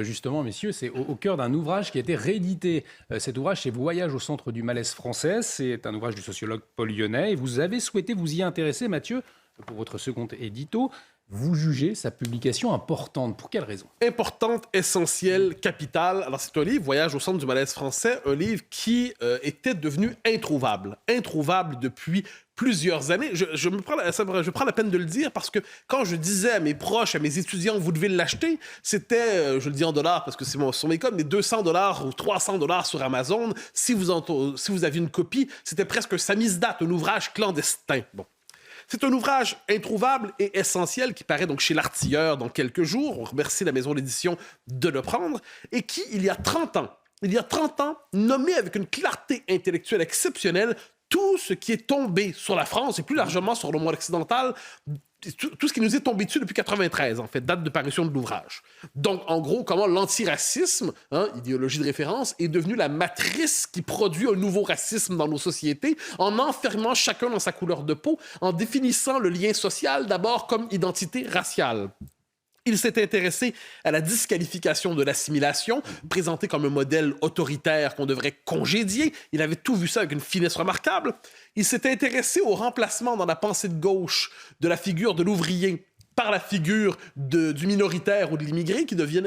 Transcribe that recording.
Justement, messieurs, c'est au cœur d'un ouvrage qui a été réédité. Cet ouvrage, c'est Voyage au centre du malaise français. C'est un ouvrage du sociologue Paul Lyonnais. Et vous avez souhaité vous y intéresser, Mathieu, pour votre second édito. Vous jugez sa publication importante. Pour quelle raison? Importante, essentielle, capitale. Alors, c'est un livre, Voyage au centre du malaise français, un livre qui était devenu introuvable. Introuvable depuis plusieurs années. Je prends la peine de le dire parce que quand je disais à mes proches, à mes étudiants, vous devez l'acheter, c'était, je le dis en dollars parce que c'est sur mes codes, mais $200 ou $300 sur Amazon. Si vous aviez une copie, c'était presque un samizdat, un ouvrage clandestin. Bon. C'est un ouvrage introuvable et essentiel qui paraît donc chez l'Artilleur dans quelques jours. On remercie la maison d'édition de le prendre. Et qui, il y a 30 ans, nommait avec une clarté intellectuelle exceptionnelle tout ce qui est tombé sur la France et plus largement sur le monde occidental, tout ce qui nous est tombé dessus depuis 93, en fait, date de parution de l'ouvrage. Donc, en gros, comment l'antiracisme, idéologie de référence, est devenu la matrice qui produit un nouveau racisme dans nos sociétés, en enfermant chacun dans sa couleur de peau, en définissant le lien social d'abord comme identité raciale. Il s'est intéressé à la disqualification de l'assimilation, présentée comme un modèle autoritaire qu'on devrait congédier. Il avait tout vu ça avec une finesse remarquable. Il s'est intéressé au remplacement dans la pensée de gauche de la figure de l'ouvrier par la figure du minoritaire ou de l'immigré qui deviennent